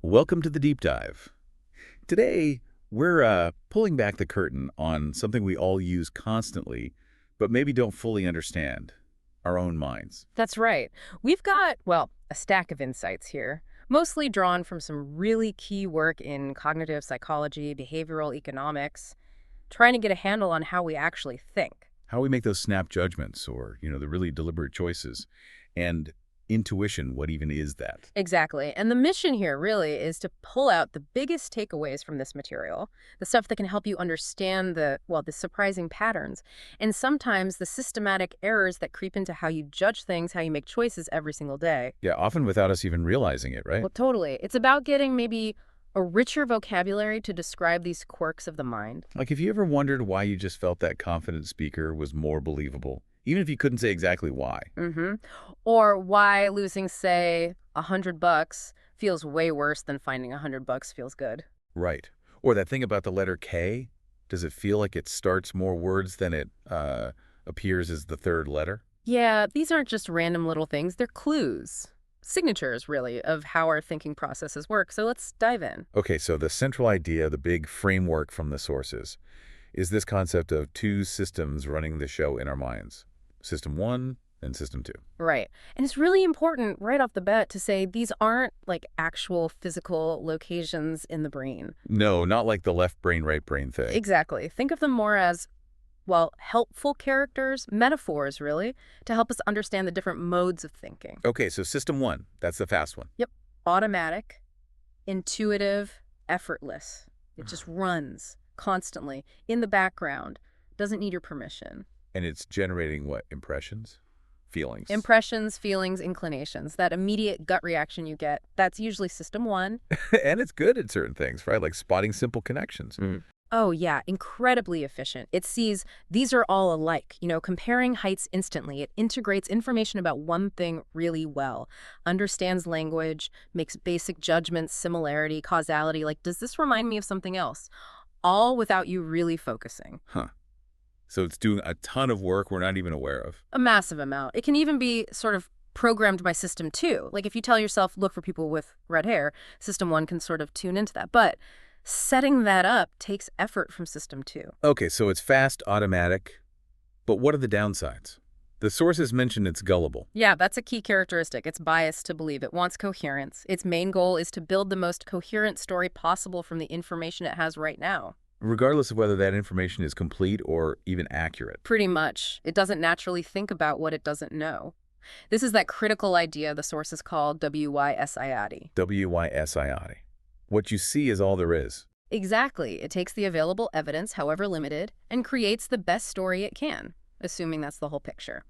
Welcome to the deep dive. Today, we're pulling back the curtain on something we all use constantly, but maybe don't fully understand, our own minds. That's right. We've got, well, a stack of insights here, mostly drawn from some really key work in cognitive psychology, behavioral economics, trying to get a handle on how we actually think. How we make those snap judgments or, the really deliberate choices. And intuition, what even is that? Exactly. And the mission here really is to pull out the biggest takeaways from this material, the stuff that can help you understand the surprising patterns, and sometimes the systematic errors that creep into how you judge things, how you make choices every single day. Yeah, often without us even realizing it, right? Well, totally. It's about getting maybe a richer vocabulary to describe these quirks of the mind. Like, have you ever wondered why you just felt that confident speaker was more believable, even if you couldn't say exactly why? Mm-hmm. Or why losing, say, $100 feels way worse than finding $100 feels good. Right. Or that thing about the letter K, does it feel like it starts more words than it appears as the third letter? Yeah, these aren't just random little things. They're clues. Signatures, really, of how our thinking processes work. So let's dive in. Okay, so the central idea, the big framework from the sources, is this concept of two systems running the show in our minds. System 1 and System 2. Right. And it's really important right off the bat to say these aren't like actual physical locations in the brain. No, not like the left brain, right brain thing. Exactly. Think of them more as, well, helpful characters, metaphors, really, to help us understand the different modes of thinking. Okay, so System 1, that's the fast one. Yep. Automatic, intuitive, effortless. It just runs constantly in the background, doesn't need your permission. And it's generating what? Impressions? Feelings? Impressions, feelings, inclinations, that immediate gut reaction you get, that's usually System 1. And it's good at certain things, right? Like spotting simple connections. Oh, yeah, incredibly efficient. It sees these are all alike, comparing heights instantly. It integrates information about one thing really well, understands language, makes basic judgments, similarity, causality, like, does this remind me of something else? All without you really focusing. Huh. So it's doing a ton of work we're not even aware of. A massive amount. It can even be sort of programmed by System 2. Like if you tell yourself, look for people with red hair, System 1 can sort of tune into that. But setting that up takes effort from System 2. Okay, so it's fast, automatic, but what are the downsides? The sources mention it's gullible. Yeah, that's a key characteristic. It's biased to believe. It wants coherence. Its main goal is to build the most coherent story possible from the information it has right now. Regardless of whether that information is complete or even accurate. Pretty much. It doesn't naturally think about what it doesn't know. This is that critical idea the sources call WYSIAD. WYSIAD. What you see is all there is. Exactly. It takes the available evidence, however limited, and creates the best story it can, assuming that's the whole picture,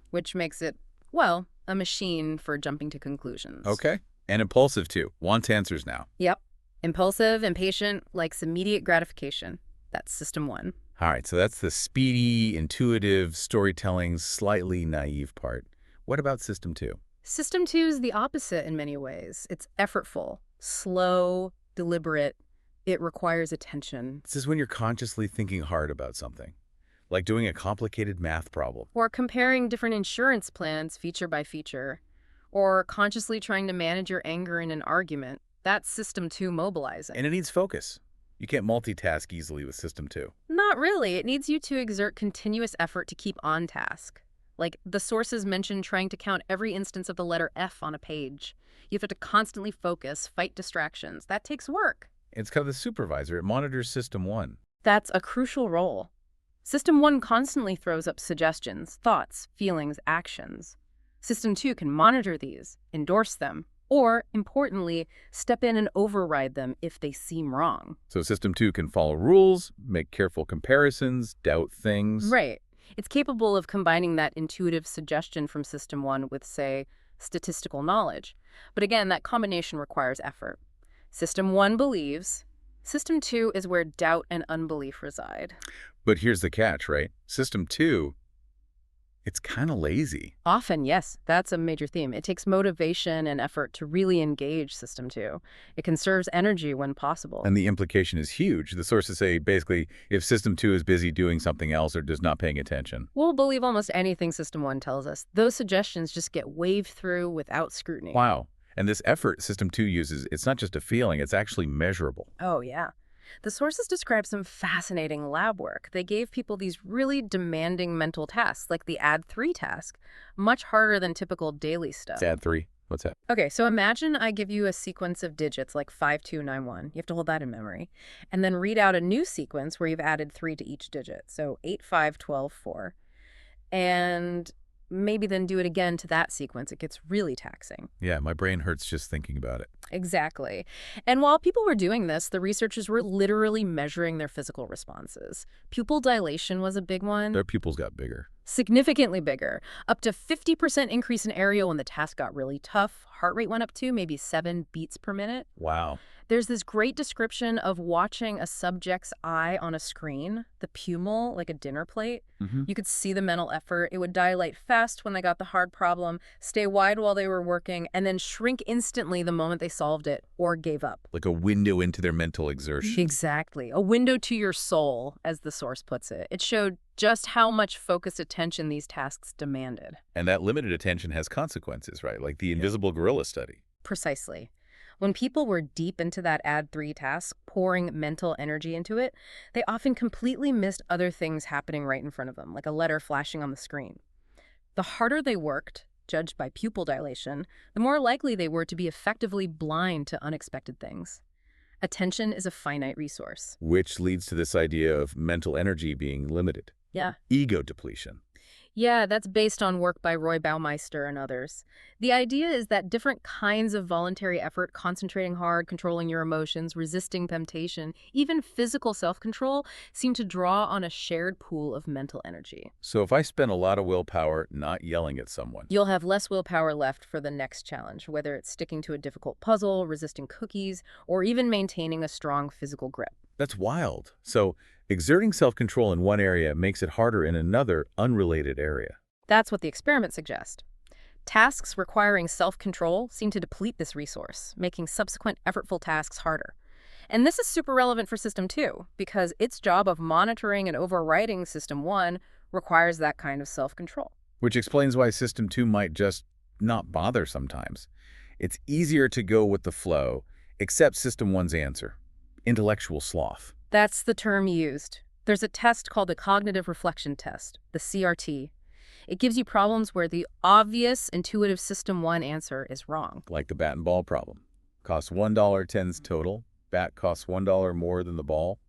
which makes it, well, a machine for jumping to conclusions. Okay. And impulsive, too. Wants answers now. Yep. Impulsive, impatient, likes immediate gratification. That's System 1. All right, so that's the speedy, intuitive, storytelling, slightly naive part. What about System 2? System 2 is the opposite in many ways. It's effortful, slow, deliberate. It requires attention. This is when you're consciously thinking hard about something, like doing a complicated math problem. Or comparing different insurance plans feature by feature. Or consciously trying to manage your anger in an argument. That's System 2 mobilizing. And it needs focus. You can't multitask easily with System 2. Not really. It needs you to exert continuous effort to keep on task. Like the sources mention trying to count every instance of the letter F on a page. You have to constantly focus, fight distractions. That takes work. It's kind of the supervisor. It monitors System 1. That's a crucial role. System 1 constantly throws up suggestions, thoughts, feelings, actions. System 2 can monitor these, endorse them, or, importantly, step in and override them if they seem wrong. So System 2 can follow rules, make careful comparisons, doubt things. Right. It's capable of combining that intuitive suggestion from System 1 with, say, statistical knowledge. But again, that combination requires effort. System 1 believes. System 2 is where doubt and unbelief reside. But here's the catch, right? System 2, it's kind of lazy. Often, yes, that's a major theme. It takes motivation and effort to really engage System 2. It conserves energy when possible. And the implication is huge. The sources say, basically, if System 2 is busy doing something else or just not paying attention. We'll believe almost anything System 1 tells us. Those suggestions just get waved through without scrutiny. Wow. And this effort System 2 uses, it's not just a feeling, it's actually measurable. Oh, yeah. The sources describe some fascinating lab work. They gave people these really demanding mental tasks, like the add 3 task, much harder than typical daily stuff. Add 3. What's that? Okay, so imagine I give you a sequence of digits like 5291. You have to hold that in memory. And then read out a new sequence where you've added 3 to each digit. So 8, 5, 12, 4. And maybe then do it again to that sequence. It gets really taxing. Yeah, my brain hurts just thinking about it. Exactly. And while people were doing this, the researchers were literally measuring their physical responses. Pupil dilation was a big one. Their pupils got bigger. Significantly bigger. Up to 50% increase in area when the task got really tough. Heart rate went up to maybe 7 beats per minute. Wow. There's this great description of watching a subject's eye on a screen, the pupil, like a dinner plate. You could see the mental effort. It would dilate fast when they got the hard problem, stay wide while they were working, and then shrink instantly the moment they solved it or gave up. Like a window into their mental exertion. Exactly. A window to your soul, as the source puts it. It showed just how much focused attention these tasks demanded. And that limited attention has consequences, right? Like the invisible gorilla study. Precisely. When people were deep into that add 3 task, pouring mental energy into it, they often completely missed other things happening right in front of them, like a letter flashing on the screen. The harder they worked, judged by pupil dilation, the more likely they were to be effectively blind to unexpected things. Attention is a finite resource. Which leads to this idea of mental energy being limited. Yeah. Ego depletion. Yeah, that's based on work by Roy Baumeister and others. The idea is that different kinds of voluntary effort, concentrating hard, controlling your emotions, resisting temptation, even physical self-control, seem to draw on a shared pool of mental energy. So if I spend a lot of willpower not yelling at someone, You'll have less willpower left for the next challenge, whether it's sticking to a difficult puzzle, resisting cookies, or even maintaining a strong physical grip. that's wild. So exerting self-control in one area makes it harder in another unrelated area. That's what the experiments suggest. Tasks requiring self-control seem to deplete this resource, making subsequent effortful tasks harder. And this is super relevant for System 2, because its job of monitoring and overriding System 1 requires that kind of self-control. Which explains why System 2 might just not bother sometimes. It's easier to go with the flow, accept System 1's answer. Intellectual sloth. That's the term used. There's a test called the Cognitive Reflection Test, the CRT. It gives you problems where the obvious, intuitive System 1 answer is wrong. Like the bat and ball problem. Costs $1 tens total. Bat costs $1 more than the ball.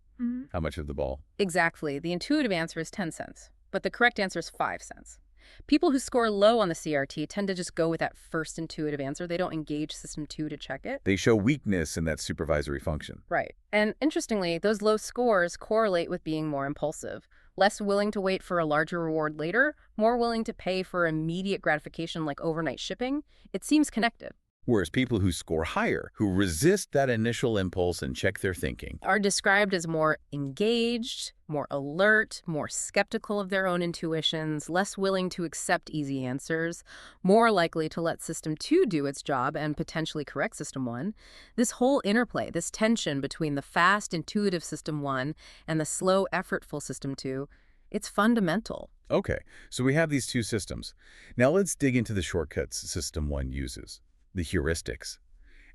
How much of the ball? Exactly. The intuitive answer is 10 cents, but the correct answer is 5 cents. People who score low on the CRT tend to just go with that first intuitive answer. They don't engage System 2 to check it. They show weakness in that supervisory function. Right. And interestingly, those low scores correlate with being more impulsive, less willing to wait for a larger reward later, more willing to pay for immediate gratification like overnight shipping. It seems connected. Whereas people who score higher, who resist that initial impulse and check their thinking, Are described as more engaged, more alert, more skeptical of their own intuitions, less willing to accept easy answers, more likely to let System 2 do its job and potentially correct System 1. This whole interplay, this tension between the fast, intuitive System 1 and the slow, effortful System 2, it's fundamental. Okay, so we have these two systems. Now let's dig into the shortcuts System 1 uses, the heuristics,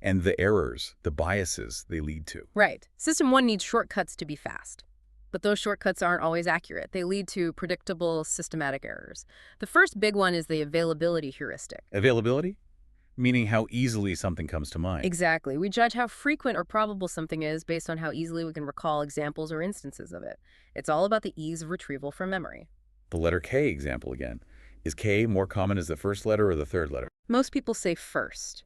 and the errors, the biases they lead to. Right. System 1 needs shortcuts to be fast. But those shortcuts aren't always accurate. They lead to predictable systematic errors. The first big one is the availability heuristic. Availability? Meaning how easily something comes to mind. Exactly. We judge how frequent or probable something is based on how easily we can recall examples or instances of it. It's all about the ease of retrieval from memory. The letter K example again. Is K more common as the first letter or the third letter? Most people say first,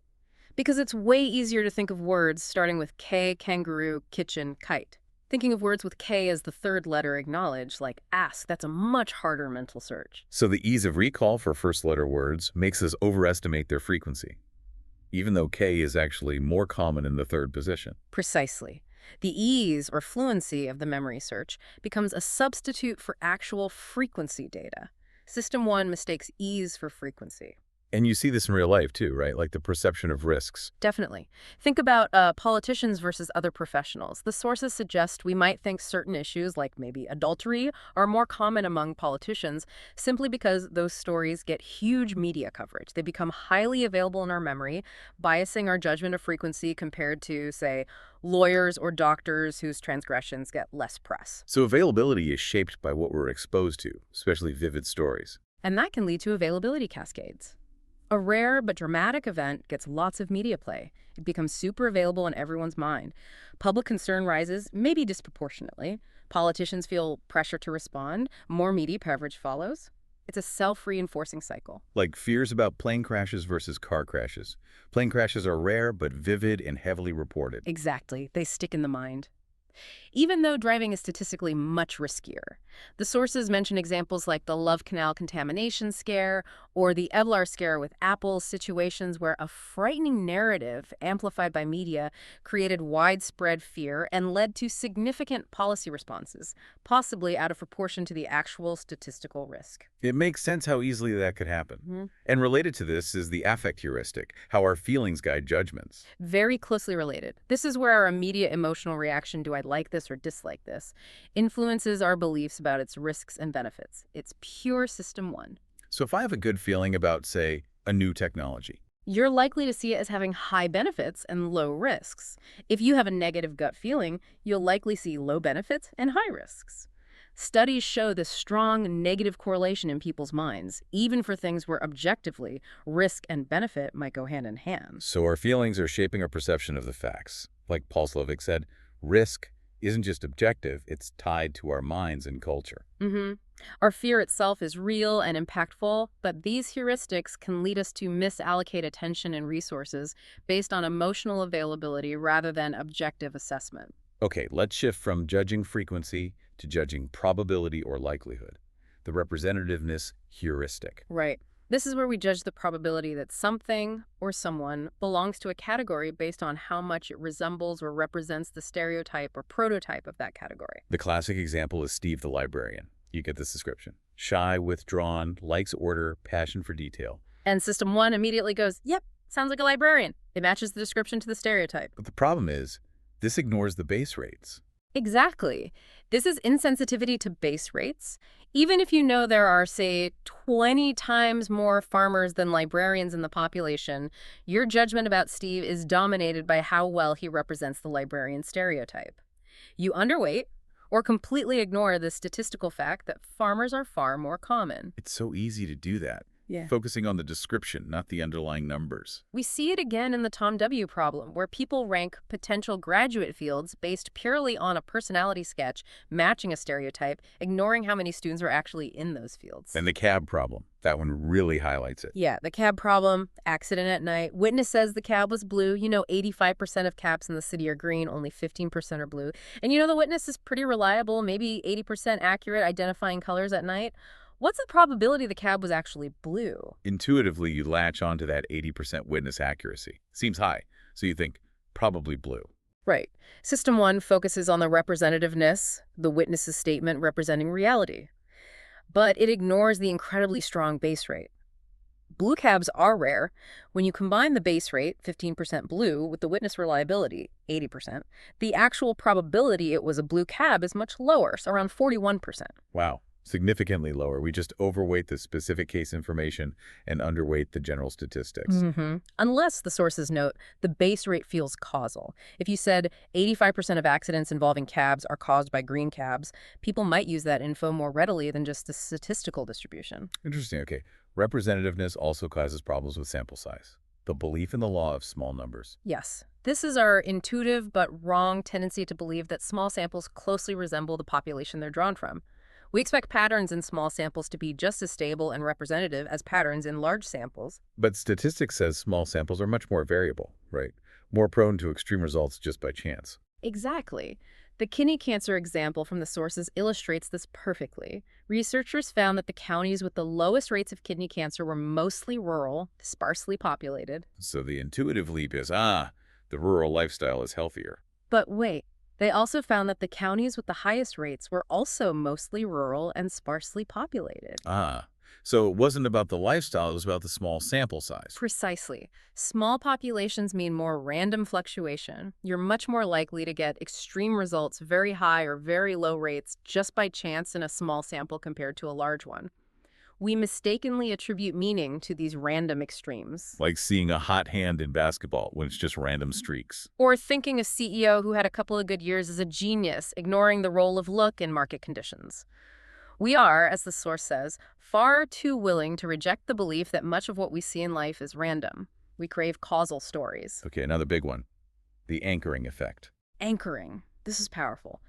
because it's way easier to think of words starting with K, kangaroo, kitchen, kite. Thinking of words with K as the third letter acknowledge, like ask, that's a much harder mental search. So the ease of recall for first-letter words makes us overestimate their frequency, even though K is actually more common in the third position. Precisely. The ease or fluency of the memory search becomes a substitute for actual frequency data. System 1 mistakes ease for frequency. And you see this in real life too, right? Like the perception of risks. Definitely. Think about politicians versus other professionals. The sources suggest we might think certain issues, like maybe adultery, are more common among politicians simply because those stories get huge media coverage. They become highly available in our memory, biasing our judgment of frequency compared to, say, lawyers or doctors whose transgressions get less press. So availability is shaped by what we're exposed to, especially vivid stories. And that can lead to availability cascades. A rare but dramatic event gets lots of media play. It becomes super available in everyone's mind. Public concern rises, maybe disproportionately. Politicians feel pressure to respond. More media coverage follows. It's a self-reinforcing cycle. Like fears about plane crashes versus car crashes. Plane crashes are rare but vivid and heavily reported. Exactly. They stick in the mind. Even though driving is statistically much riskier. The sources mention examples like the Love Canal contamination scare or the Evlar scare with Apple, situations where a frightening narrative amplified by media created widespread fear and led to significant policy responses, possibly out of proportion to the actual statistical risk. It makes sense how easily that could happen. Mhm. And related to this is the affect heuristic, how our feelings guide judgments. Very closely related. This is where our immediate emotional reaction, do I like this or dislike this, influences our beliefs about its risks and benefits. It's pure system one. So if I have a good feeling about, say, a new technology, You're likely to see it as having high benefits and low risks. If you have a negative gut feeling, you'll likely see low benefits and high risks. Studies show this strong negative correlation in people's minds, even for things where objectively risk and benefit might go hand in hand. so our feelings are shaping our perception of the facts. Like Paul Slovic said, risk isn't just objective, it's tied to our minds and culture. Our fear itself is real and impactful, but these heuristics can lead us to misallocate attention and resources based on emotional availability rather than objective assessment. Okay, let's shift from judging frequency to judging probability or likelihood, the representativeness heuristic. Right. This is where we judge the probability that something or someone belongs to a category based on how much it resembles or represents the stereotype or prototype of that category. The classic example is Steve the librarian. You get this description. Shy, withdrawn, likes order, passion for detail. And System 1 immediately goes, yep, sounds like a librarian. It matches the description to the stereotype. But the problem is, this ignores the base rates. Exactly. This is insensitivity to base rates. Even if you know there are, say, 20 times more farmers than librarians in the population, your judgment about Steve is dominated by how well he represents the librarian stereotype. You underweight or completely ignore the statistical fact that farmers are far more common. It's so easy to do that. Yeah. Focusing on the description, not the underlying numbers. We see it again in the Tom W. problem, where people rank potential graduate fields based purely on a personality sketch matching a stereotype, ignoring how many students are actually in those fields. And the cab problem. That one really highlights it. Yeah, the cab problem, accident at night. Witness says the cab was blue. 85% of cabs in the city are green, only 15% are blue. And the witness is pretty reliable, maybe 80% accurate identifying colors at night. What's the probability the cab was actually blue? Intuitively, you latch onto that 80% witness accuracy. Seems high, so you think, probably blue. Right. System 1 focuses on the representativeness, the witness's statement representing reality. But it ignores the incredibly strong base rate. Blue cabs are rare. When you combine the base rate, 15% blue, with the witness reliability, 80%, the actual probability it was a blue cab is much lower, so around 41%. Wow. Significantly lower. We just overweight the specific case information and underweight the general statistics. Unless, the sources note, the base rate feels causal. If you said 85% of accidents involving cabs are caused by green cabs, people might use that info more readily than just the statistical distribution. Interesting. Okay. Representativeness also causes problems with sample size. The belief in the law of small numbers. Yes. This is our intuitive but wrong tendency to believe that small samples closely resemble the population they're drawn from. We expect patterns in small samples to be just as stable and representative as patterns in large samples. But statistics says small samples are much more variable, right? More prone to extreme results just by chance. Exactly. The kidney cancer example from the sources illustrates this perfectly. Researchers found that the counties with the lowest rates of kidney cancer were mostly rural, sparsely populated. So the intuitive leap is, the rural lifestyle is healthier. But wait. They also found that the counties with the highest rates were also mostly rural and sparsely populated. So it wasn't about the lifestyle, it was about the small sample size. Precisely. Small populations mean more random fluctuation. You're much more likely to get extreme results, very high or very low rates, just by chance in a small sample compared to a large one. We mistakenly attribute meaning to these random extremes. Like seeing a hot hand in basketball when it's just random streaks. Or thinking a CEO who had a couple of good years is a genius, ignoring the role of luck in market conditions. We are, as the source says, far too willing to reject the belief that much of what we see in life is random. We crave causal stories. Okay, another big one. The anchoring effect. Anchoring. This is powerful.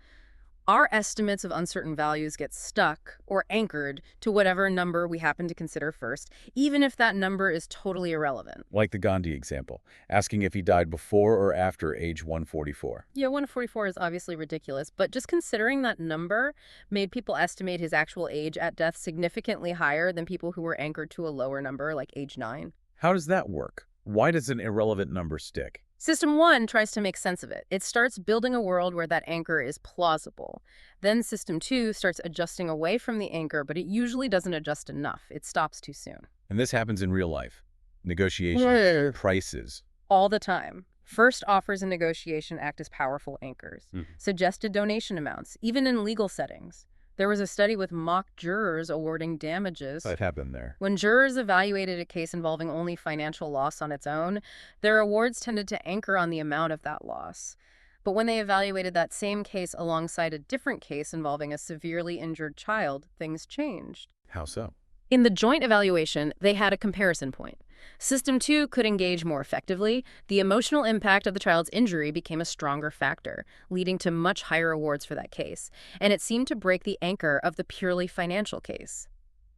Our estimates of uncertain values get stuck or anchored to whatever number we happen to consider first, even if that number is totally irrelevant. Like the Gandhi example, asking if he died before or after age 144. Yeah, 144 is obviously ridiculous, but just considering that number made people estimate his actual age at death significantly higher than people who were anchored to a lower number, like age 9. How does that work? Why does an irrelevant number stick? System 1 tries to make sense of it. It starts building a world where that anchor is plausible. Then System 2 starts adjusting away from the anchor, but it usually doesn't adjust enough. It stops too soon. And this happens in real life. Negotiations, prices. All the time. First offers in negotiation act as powerful anchors. Suggested donation amounts, even in legal settings. There was a study with mock jurors awarding damages. What happened there? When jurors evaluated a case involving only financial loss on its own, their awards tended to anchor on the amount of that loss. But when they evaluated that same case alongside a different case involving a severely injured child, things changed. How so? In the joint evaluation, they had a comparison point. System 2 could engage more effectively. The emotional impact of the child's injury became a stronger factor, leading to much higher awards for that case, and it seemed to break the anchor of the purely financial case.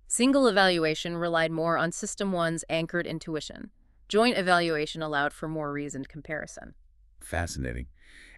Single evaluation relied more on System 1's anchored intuition. Joint evaluation allowed for more reasoned comparison. Fascinating.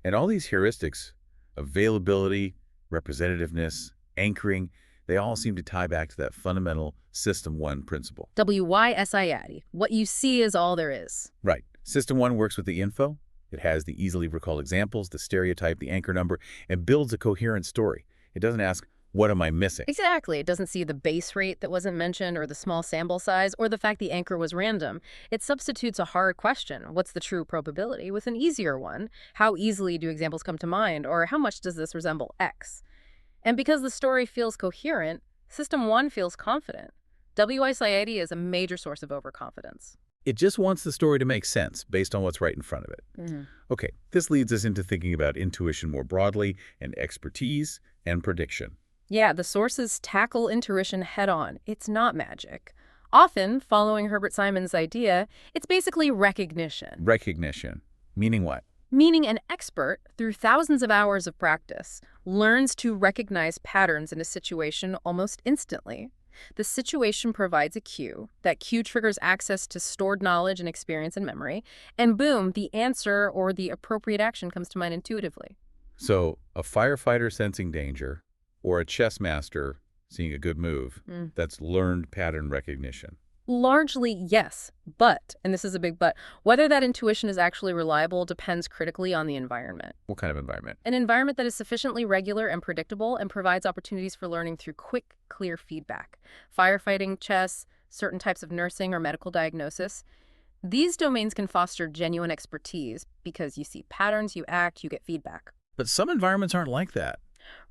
And all these heuristics, availability, representativeness, anchoring, they all seem to tie back to that fundamental System 1 principle. WYSIAD. What you see is all there is. Right. System 1 works with the info. It has the easily recalled examples, the stereotype, the anchor number, and builds a coherent story. It doesn't ask, what am I missing? Exactly. It doesn't see the base rate that wasn't mentioned or the small sample size or the fact the anchor was random. It substitutes a hard question, what's the true probability, with an easier one, how easily do examples come to mind, or how much does this resemble X? And because the story feels coherent, System 1 feels confident. WISIAD is a major source of overconfidence. It just wants the story to make sense based on what's right in front of it. Okay, this leads us into thinking about intuition more broadly and expertise and prediction. Yeah, the sources tackle intuition head-on. It's not magic. Often, following Herbert Simon's idea, it's basically recognition. Recognition. Meaning what? Meaning an expert, through thousands of hours of practice, learns to recognize patterns in a situation almost instantly. The situation provides a cue. That cue triggers access to stored knowledge and experience and memory, and boom, the answer or the appropriate action comes to mind intuitively. So, a firefighter sensing danger, or a chess master seeing a good move, that's learned pattern recognition. Largely, yes. But, and this is a big but, whether that intuition is actually reliable depends critically on the environment. What kind of environment? An environment that is sufficiently regular and predictable and provides opportunities for learning through quick, clear feedback. Firefighting, chess, certain types of nursing or medical diagnosis. These domains can foster genuine expertise because you see patterns, you act, you get feedback. But some environments aren't like that.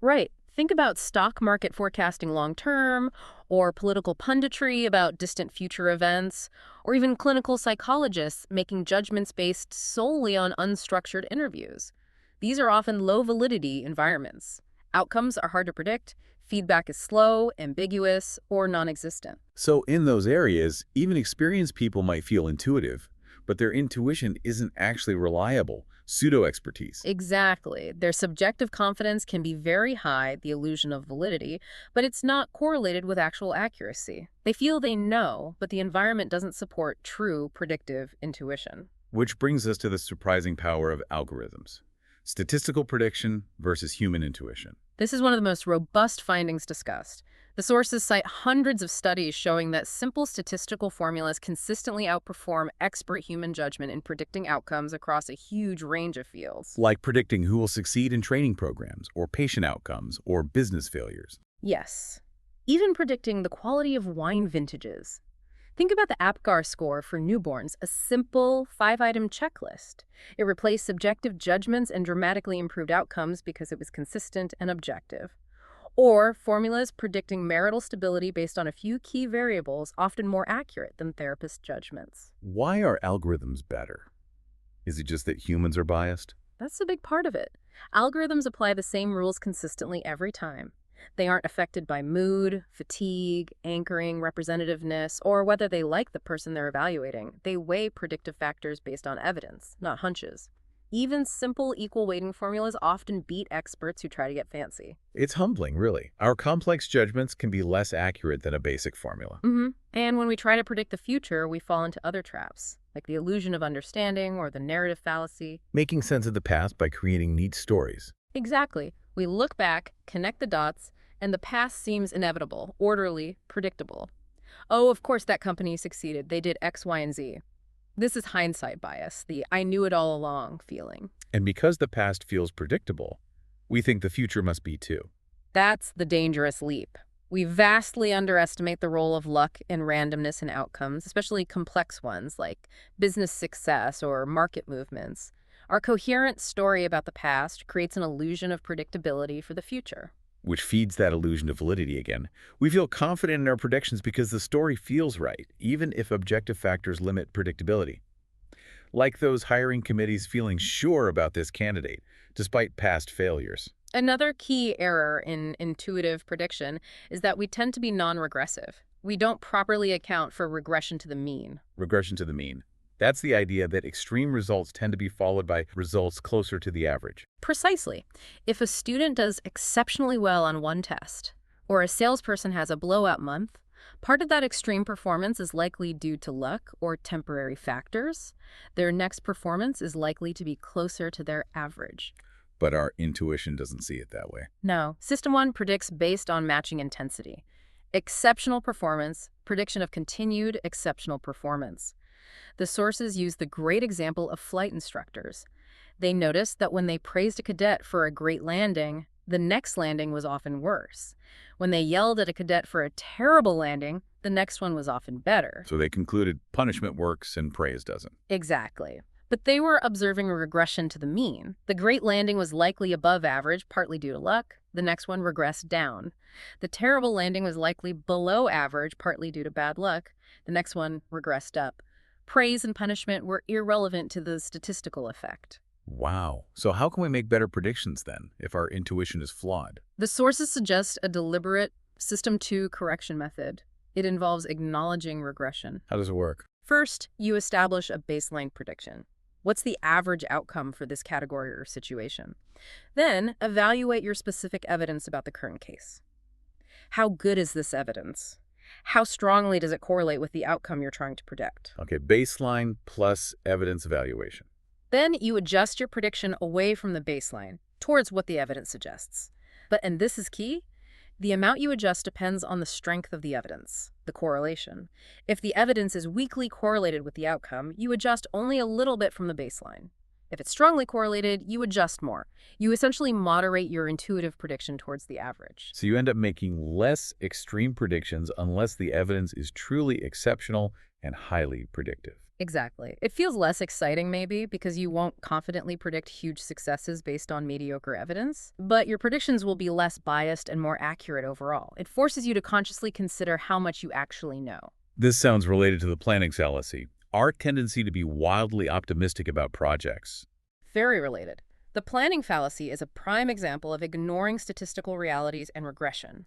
Right. Think about stock market forecasting long-term, or political punditry about distant future events, or even clinical psychologists making judgments based solely on unstructured interviews. These are often low-validity environments. Outcomes are hard to predict, feedback is slow, ambiguous, or non-existent. So in those areas, even experienced people might feel intuitive, but their intuition isn't actually reliable. Pseudo-expertise. Exactly. Their subjective confidence can be very high, the illusion of validity, but it's not correlated with actual accuracy. They feel they know, but the environment doesn't support true predictive intuition. Which brings us to the surprising power of algorithms. Statistical prediction versus human intuition. This is one of the most robust findings discussed. The sources cite hundreds of studies showing that simple statistical formulas consistently outperform expert human judgment in predicting outcomes across a huge range of fields. Like predicting who will succeed in training programs, or patient outcomes, or business failures. Yes. even predicting the quality of wine vintages. Think about the APGAR score for newborns, a simple 5-item checklist. It replaced subjective judgments and dramatically improved outcomes because it was consistent and objective. Or formulas predicting marital stability based on a few key variables, often more accurate than therapist judgments. Why are algorithms better? Is it just that humans are biased? That's a big part of it. Algorithms apply the same rules consistently every time. They aren't affected by mood, fatigue, anchoring, representativeness, or whether they like the person they're evaluating. They weigh predictive factors based on evidence, not hunches. Even simple equal weighting formulas often beat experts who try to get fancy. It's humbling, really. Our complex judgments can be less accurate than a basic formula. And when we try to predict the future, we fall into other traps, like the illusion of understanding or the narrative fallacy. Making sense of the past by creating neat stories. Exactly. We look back, connect the dots, and the past seems inevitable, orderly, predictable. Oh, of course that company succeeded. They did X, Y, and Z. This is hindsight bias, the I knew it all along feeling. And because the past feels predictable, we think the future must be too. That's the dangerous leap. We vastly underestimate the role of luck and randomness in outcomes, especially complex ones like business success or market movements. Our coherent story about the past creates an illusion of predictability for the future. Which feeds that illusion of validity again. We feel confident in our predictions because the story feels right, even if objective factors limit predictability. Like those hiring committees feeling sure about this candidate, despite past failures. Another key error in intuitive prediction is that we tend to be non-regressive. We don't properly account for regression to the mean. Regression to the mean. That's the idea that extreme results tend to be followed by results closer to the average. Precisely. If a student does exceptionally well on one test, or a salesperson has a blowout month, part of that extreme performance is likely due to luck or temporary factors. Their next performance is likely to be closer to their average. But our intuition doesn't see it that way. No. System 1 predicts based on matching intensity. Exceptional performance, prediction of continued exceptional performance. The sources use the great example of flight instructors. They noticed that when they praised a cadet for a great landing, the next landing was often worse. When they yelled at a cadet for a terrible landing, the next one was often better. So they concluded punishment works and praise doesn't. Exactly. But they were observing a regression to the mean. The great landing was likely above average, partly due to luck. The next one regressed down. The terrible landing was likely below average, partly due to bad luck. The next one regressed up. Praise and punishment were irrelevant to the statistical effect. Wow. So how can we make better predictions then, if our intuition is flawed? The sources suggest a deliberate System 2 correction method. It involves acknowledging regression. How does it work? First, you establish a baseline prediction. What's the average outcome for this category or situation? Then, evaluate your specific evidence about the current case. How good is this evidence? How strongly does it correlate with the outcome you're trying to predict? Okay, baseline plus evidence evaluation. Then you adjust your prediction away from the baseline, towards what the evidence suggests. And this is key, the amount you adjust depends on the strength of the evidence, the correlation. If the evidence is weakly correlated with the outcome, you adjust only a little bit from the baseline. If it's strongly correlated, you adjust more. You essentially moderate your intuitive prediction towards the average. So you end up making less extreme predictions unless the evidence is truly exceptional and highly predictive. Exactly. It feels less exciting maybe because you won't confidently predict huge successes based on mediocre evidence, but your predictions will be less biased and more accurate overall. It forces you to consciously consider how much you actually know. This sounds related to the planning fallacy, our tendency to be wildly optimistic about projects. Very related. The planning fallacy is a prime example of ignoring statistical realities and regression.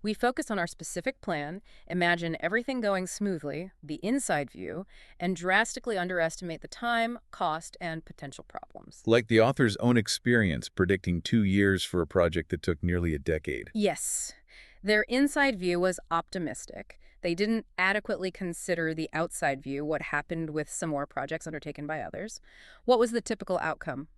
We focus on our specific plan, imagine everything going smoothly, the inside view, and drastically underestimate the time, cost, and potential problems. Like the author's own experience predicting 2 years for a project that took nearly a decade. Yes. Their inside view was optimistic. They didn't adequately consider the outside view, what happened with some more projects undertaken by others. What was the typical outcome?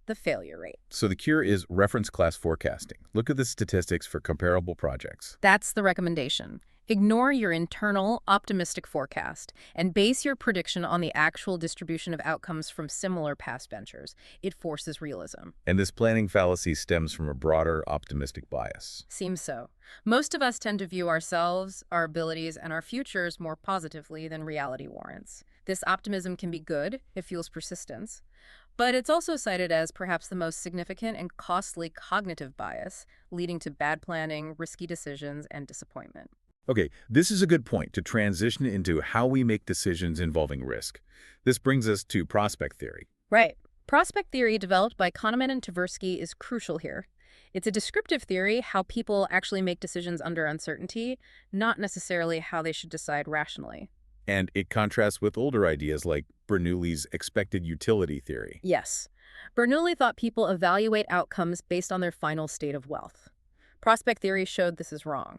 The failure rate. So the cure is reference class forecasting. Look at the statistics for comparable projects. That's the recommendation. Ignore your internal optimistic forecast and base your prediction on the actual distribution of outcomes from similar past ventures. It forces realism. And this planning fallacy stems from a broader optimistic bias. Seems so. Most of us tend to view ourselves, our abilities, and our futures more positively than reality warrants. This optimism can be good, it fuels persistence, but it's also cited as perhaps the most significant and costly cognitive bias, leading to bad planning, risky decisions, and disappointment. Okay, this is a good point to transition into how we make decisions involving risk. This brings us to prospect theory. Right. Prospect theory, developed by Kahneman and Tversky, is crucial here. It's a descriptive theory, how people actually make decisions under uncertainty, not necessarily how they should decide rationally. And it contrasts with older ideas like Bernoulli's expected utility theory. Yes. Bernoulli thought people evaluate outcomes based on their final state of wealth. Prospect theory showed this is wrong.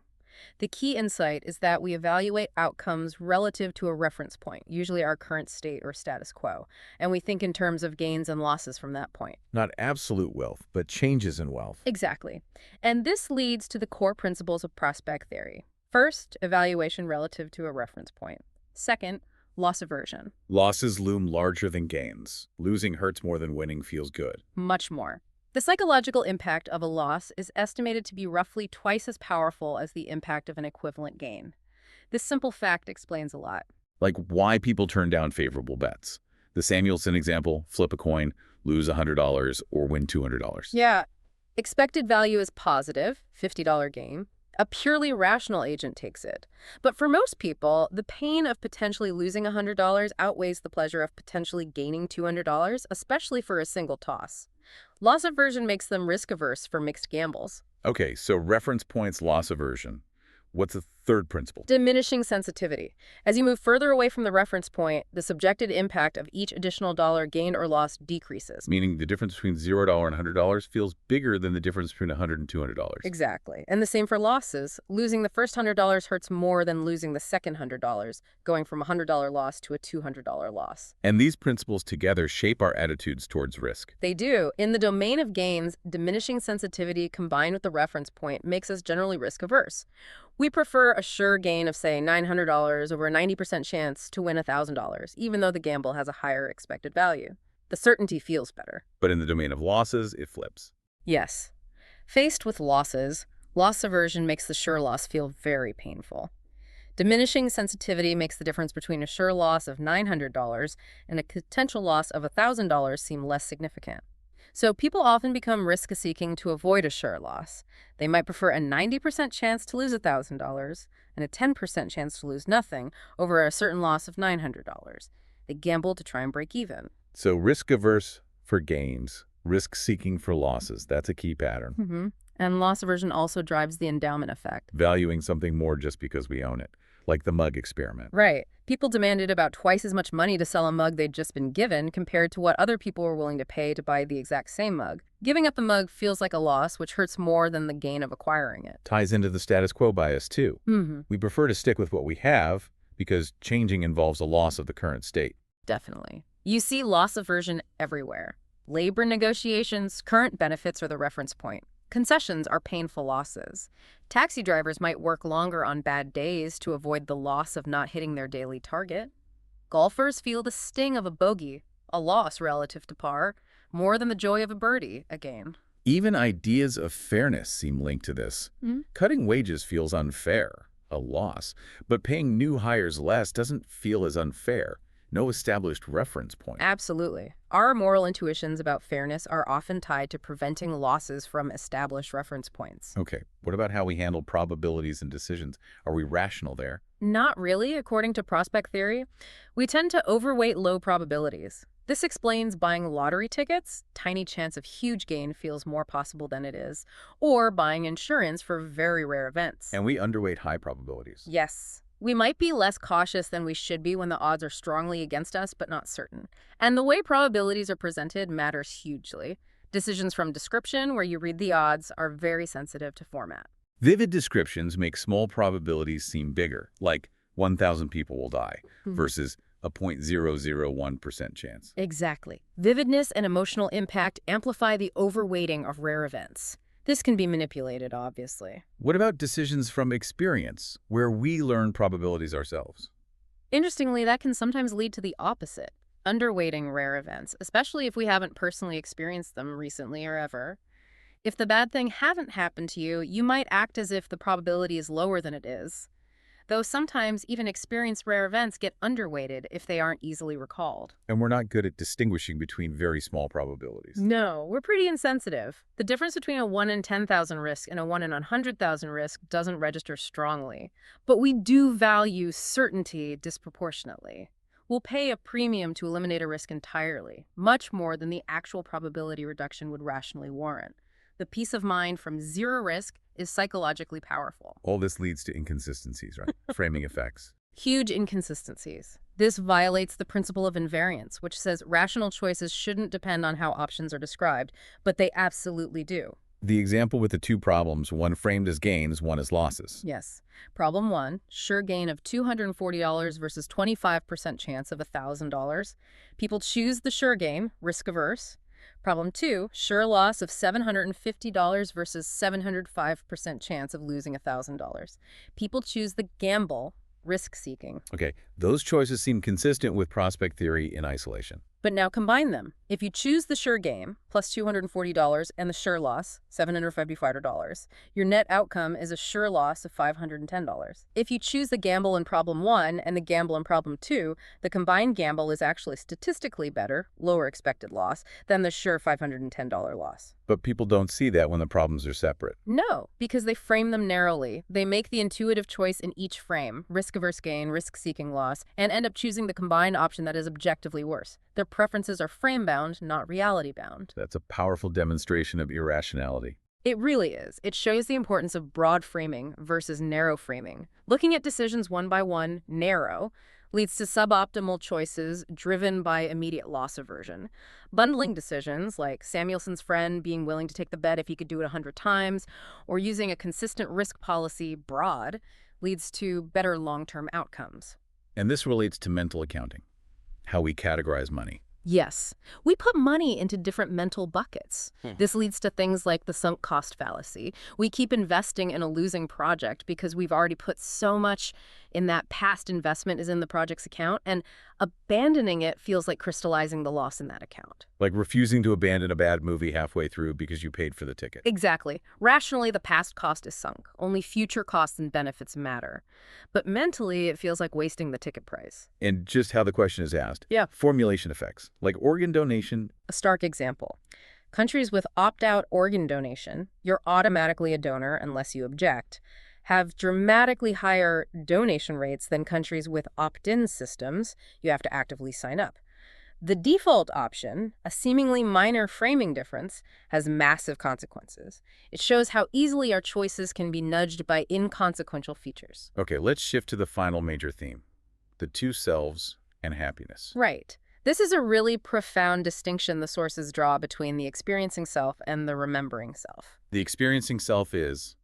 The key insight is that we evaluate outcomes relative to a reference point, usually our current state or status quo, and we think in terms of gains and losses from that point. Not absolute wealth, but changes in wealth. Exactly. And this leads to the core principles of prospect theory. First, evaluation relative to a reference point. Second, loss aversion. Losses loom larger than gains. Losing hurts more than winning feels good. Much more. The psychological impact of a loss is estimated to be roughly twice as powerful as the impact of an equivalent gain. This simple fact explains a lot. Like why people turn down favorable bets. The Samuelson example, flip a coin, lose $100 or win $200. Yeah. Expected value is positive, $50 gain. A purely rational agent takes it. But for most people, the pain of potentially losing $100 outweighs the pleasure of potentially gaining $200, especially for a single toss. Loss aversion makes them risk-averse for mixed gambles. Okay, so reference points, loss aversion. What's the third principle? Diminishing sensitivity. As you move further away from the reference point, the subjected impact of each additional dollar gained or lost decreases. Meaning the difference between $0 and $100 feels bigger than the difference between $100 and $200. Exactly. And the same for losses. Losing the first $100 hurts more than losing the second $100, going from a $100 loss to a $200 loss. And these principles together shape our attitudes towards risk. They do. In the domain of gains, diminishing sensitivity combined with the reference point makes us generally risk-averse. We prefer a sure gain of, say, $900 over a 90% chance to win $1,000, even though the gamble has a higher expected value. The certainty feels better. But in the domain of losses, it flips. Yes. Faced with losses, loss aversion makes the sure loss feel very painful. Diminishing sensitivity makes the difference between a sure loss of $900 and a potential loss of $1,000 seem less significant. So people often become risk-seeking to avoid a sure loss. They might prefer a 90% chance to lose $1,000 and a 10% chance to lose nothing over a certain loss of $900. They gamble to try and break even. So risk-averse for gains, risk-seeking for losses. That's a key pattern. And loss aversion also drives the endowment effect. Valuing something more just because we own it, like the mug experiment. Right. People demanded about twice as much money to sell a mug they'd just been given compared to what other people were willing to pay to buy the exact same mug. Giving up the mug feels like a loss, which hurts more than the gain of acquiring it. Ties into the status quo bias, too. We prefer to stick with what we have because changing involves a loss of the current state. Definitely. You see loss aversion everywhere. Labor negotiations, current benefits are the reference point. Concessions are painful losses. Taxi drivers might work longer on bad days to avoid the loss of not hitting their daily target. Golfers feel the sting of a bogey, a loss relative to par, more than the joy of a birdie, a gain. Even ideas of fairness seem linked to this. Cutting wages feels unfair, a loss, but paying new hires less doesn't feel as unfair. No established reference point. Absolutely. Our moral intuitions about fairness are often tied to preventing losses from established reference points. Okay, what about how we handle probabilities and decisions? Are we rational there? Not really, according to prospect theory. We tend to overweight low probabilities. This explains buying lottery tickets. Tiny chance of huge gain feels more possible than it is. Or buying insurance for very rare events. And we underweight high probabilities. Yes. We might be less cautious than we should be when the odds are strongly against us, but not certain. And the way probabilities are presented matters hugely. Decisions from description, where you read the odds, are very sensitive to format. Vivid descriptions make small probabilities seem bigger, like 1,000 people will die, versus a 0.001% chance. Exactly. Vividness and emotional impact amplify the overweighting of rare events. This can be manipulated, obviously. What about decisions from experience, where we learn probabilities ourselves? Interestingly, that can sometimes lead to the opposite, underweighting rare events, especially if we haven't personally experienced them recently or ever. If the bad thing hadn't happened to you, you might act as if the probability is lower than it is. Though sometimes even experienced rare events get underweighted if they aren't easily recalled. And we're not good at distinguishing between very small probabilities. No, we're pretty insensitive. The difference between a 1 in 10,000 risk and a 1 in 100,000 risk doesn't register strongly. But we do value certainty disproportionately. We'll pay a premium to eliminate a risk entirely, much more than the actual probability reduction would rationally warrant. The peace of mind from zero risk is psychologically powerful. All this leads to inconsistencies, right? Framing effects. Huge inconsistencies. This violates the principle of invariance, which says rational choices shouldn't depend on how options are described, but they absolutely do. The example with the two problems, one framed as gains, one as losses. Yes. Problem 1, sure gain of $240 versus 25% chance of $1,000. People choose the sure gain, risk averse. Problem 2, sure loss of $750 versus 705% chance of losing $1,000. People choose the gamble, risk-seeking. Okay, those choices seem consistent with prospect theory in isolation. But now combine them. If you choose the sure gain, plus $240, and the sure loss, $755, your net outcome is a sure loss of $510. If you choose the gamble in problem 1 and the gamble in problem 2, the combined gamble is actually statistically better, lower expected loss, than the sure $510 loss. But people don't see that when the problems are separate. No, because they frame them narrowly. They make the intuitive choice in each frame, risk-averse gain, risk-seeking loss, and end up choosing the combined option that is objectively worse. Their preferences are frame-bound, not reality-bound. That's a powerful demonstration of irrationality. It really is. It shows the importance of broad framing versus narrow framing. Looking at decisions one by one, narrow, leads to suboptimal choices driven by immediate loss aversion. Bundling decisions, like Samuelson's friend being willing to take the bet if he could do it 100 times, or using a consistent risk policy broad, leads to better long-term outcomes. And this relates to mental accounting, how we categorize money. Yes, we put money into different mental buckets. This leads to things like the sunk cost fallacy. We keep investing in a losing project because we've already put so much in that past investment is in the project's account, and abandoning it feels like crystallizing the loss in that account. Like refusing to abandon a bad movie halfway through because you paid for the ticket. Exactly. Rationally, the past cost is sunk. Only future costs and benefits matter. But mentally, it feels like wasting the ticket price. And just how the question is asked. Yeah. Formulation effects, like organ donation. A stark example. Countries with opt-out organ donation, you're automatically a donor unless you object, have dramatically higher donation rates than countries with opt-in systems. You have to actively sign up. The default option, a seemingly minor framing difference, has massive consequences. It shows how easily our choices can be nudged by inconsequential features. Okay, let's shift to the final major theme, the two selves and happiness. Right. This is a really profound distinction the sources draw between the experiencing self and the remembering self. The experiencing self is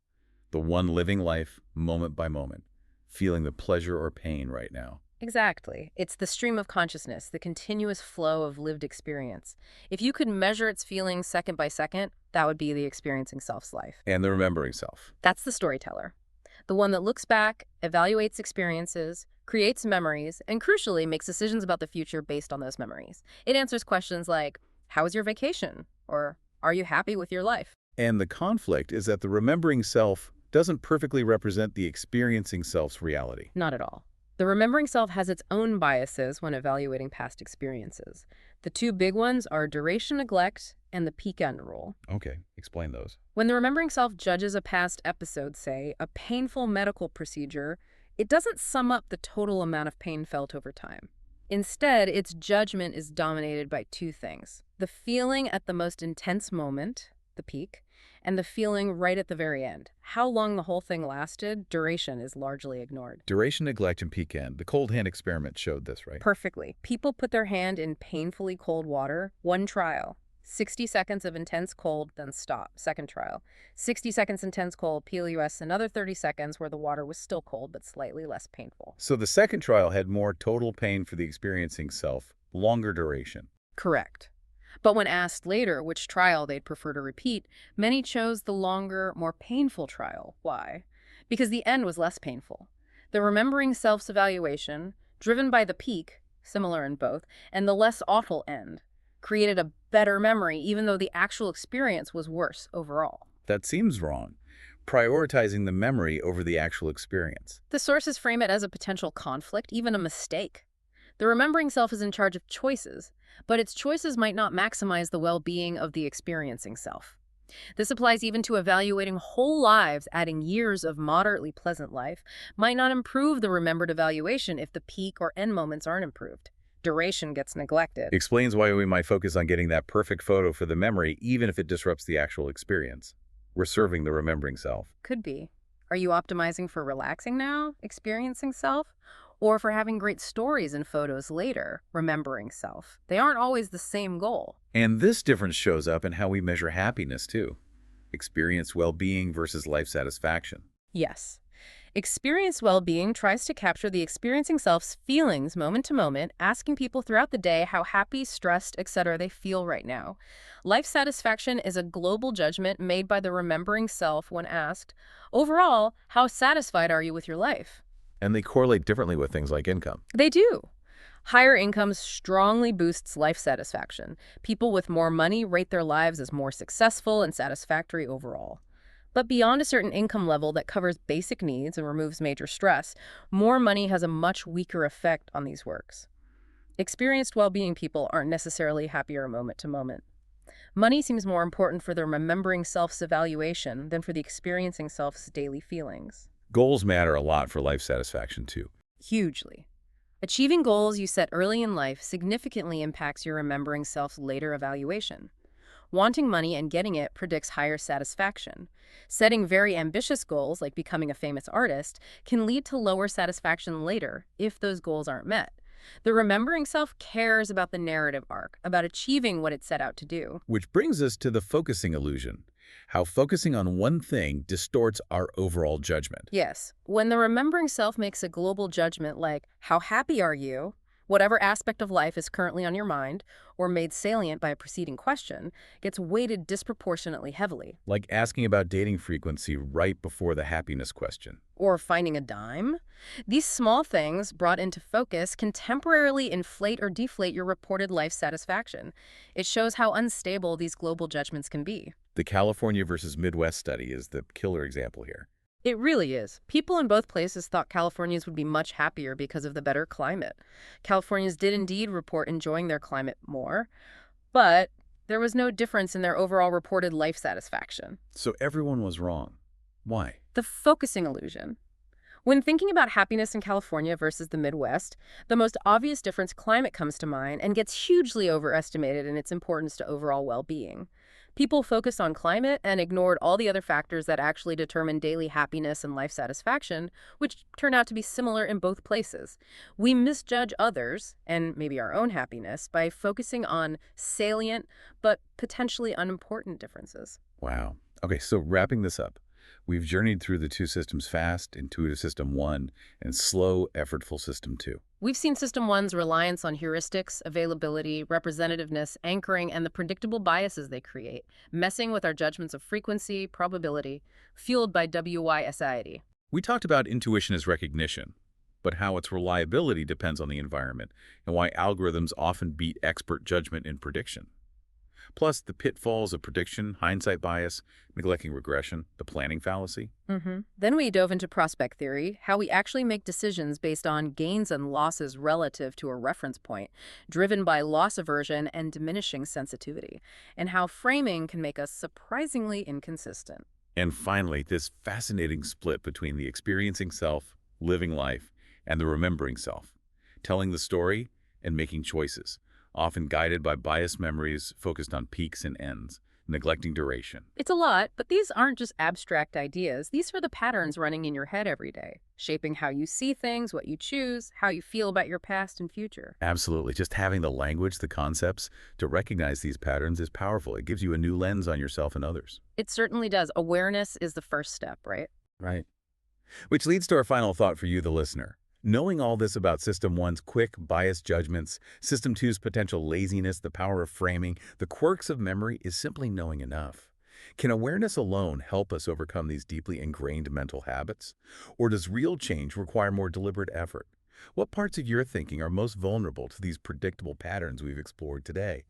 the one living life moment by moment, feeling the pleasure or pain right now. Exactly. It's the stream of consciousness, the continuous flow of lived experience. If you could measure its feelings second by second, that would be the experiencing self's life. And the remembering self. That's the storyteller. The one that looks back, evaluates experiences, creates memories, and crucially makes decisions about the future based on those memories. It answers questions like, how was your vacation? Or, are you happy with your life? And the conflict is that the remembering self doesn't perfectly represent the experiencing self's reality. Not at all. The remembering self has its own biases when evaluating past experiences. The two big ones are duration neglect and the peak end rule. Okay, explain those. When the remembering self judges a past episode, say, a painful medical procedure, it doesn't sum up the total amount of pain felt over time. Instead, its judgment is dominated by two things: the feeling at the most intense moment, the peak, and the feeling right at the very end. How long the whole thing lasted, duration is largely ignored. Duration neglect and peak end. The cold hand experiment showed this, right? Perfectly. People put their hand in painfully cold water. One trial. 60 seconds of intense cold, then stop. Second trial. 60 seconds intense cold, PLUS, another 30 seconds where the water was still cold but slightly less painful. So the second trial had more total pain for the experiencing self, longer duration. Correct. But when asked later which trial they'd prefer to repeat, many chose the longer, more painful trial. Why? Because the end was less painful. The remembering self's evaluation, driven by the peak, similar in both, and the less awful end, created a better memory even though the actual experience was worse overall. That seems wrong. Prioritizing the memory over the actual experience. The sources frame it as a potential conflict, even a mistake. The remembering self is in charge of choices, but its choices might not maximize the well-being of the experiencing self. This applies even to evaluating whole lives. Adding years of moderately pleasant life might not improve the remembered evaluation if the peak or end moments aren't improved. Duration gets neglected. Explains why we might focus on getting that perfect photo for the memory even if it disrupts the actual experience. We're serving the remembering self. Could be. Are you optimizing for relaxing now, experiencing self? Or for having great stories and photos later, remembering self? They aren't always the same goal. And this difference shows up in how we measure happiness, too. Experience well-being versus life satisfaction. Yes. Experienced well-being tries to capture the experiencing self's feelings moment to moment, asking people throughout the day how happy, stressed, etc. they feel right now. Life satisfaction is a global judgment made by the remembering self when asked, overall, how satisfied are you with your life? And they correlate differently with things like income. They do. Higher incomes strongly boosts life satisfaction. People with more money rate their lives as more successful and satisfactory overall. But beyond a certain income level that covers basic needs and removes major stress, more money has a much weaker effect on these works. Experienced well-being people aren't necessarily happier moment to moment. Money seems more important for the remembering self's evaluation than for the experiencing self's daily feelings. Goals matter a lot for life satisfaction, too. Hugely. Achieving goals you set early in life significantly impacts your remembering self's later evaluation. Wanting money and getting it predicts higher satisfaction. Setting very ambitious goals, like becoming a famous artist, can lead to lower satisfaction later if those goals aren't met. The remembering self cares about the narrative arc, about achieving what it set out to do. Which brings us to the focusing illusion. How focusing on one thing distorts our overall judgment. Yes, when the remembering self makes a global judgment like, how happy are you? Whatever aspect of life is currently on your mind, or made salient by a preceding question, gets weighted disproportionately heavily. Like asking about dating frequency right before the happiness question. Or finding a dime. These small things, brought into focus, can temporarily inflate or deflate your reported life satisfaction. It shows how unstable these global judgments can be. The California versus Midwest study is the killer example here. It really is. People in both places thought Californians would be much happier because of the better climate. Californians did indeed report enjoying their climate more, but there was no difference in their overall reported life satisfaction. So everyone was wrong. Why? The focusing illusion. When thinking about happiness in California versus the Midwest, the most obvious difference, climate, comes to mind and gets hugely overestimated in its importance to overall well-being. People focused on climate and ignored all the other factors that actually determine daily happiness and life satisfaction, which turn out to be similar in both places. We misjudge others, and maybe our own happiness, by focusing on salient but potentially unimportant differences. Wow. Okay, so wrapping this up. We've journeyed through the two systems: fast, intuitive system 1, and slow, effortful system 2. We've seen System 1's reliance on heuristics, availability, representativeness, anchoring, and the predictable biases they create, messing with our judgments of frequency, probability, fueled by WY-anxiety. We talked about intuition as recognition, but how its reliability depends on the environment, and why algorithms often beat expert judgment in prediction. Plus, the pitfalls of prediction, hindsight bias, neglecting regression, the planning fallacy. Then we dove into prospect theory, how we actually make decisions based on gains and losses relative to a reference point, driven by loss aversion and diminishing sensitivity, and how framing can make us surprisingly inconsistent. And finally, this fascinating split between the experiencing self, living life, and the remembering self, telling the story and making choices, often guided by biased memories focused on peaks and ends, neglecting duration. It's a lot, but these aren't just abstract ideas. These are the patterns running in your head every day, shaping how you see things, what you choose, how you feel about your past and future. Absolutely. Just having the language, the concepts to recognize these patterns is powerful. It gives you a new lens on yourself and others. It certainly does. Awareness is the first step, right? Right. Which leads to our final thought for you, the listener. Knowing all this about System 1's quick, biased judgments, System 2's potential laziness, the power of framing, the quirks of memory is simply knowing enough. Can awareness alone help us overcome these deeply ingrained mental habits? Or does real change require more deliberate effort? What parts of your thinking are most vulnerable to these predictable patterns we've explored today?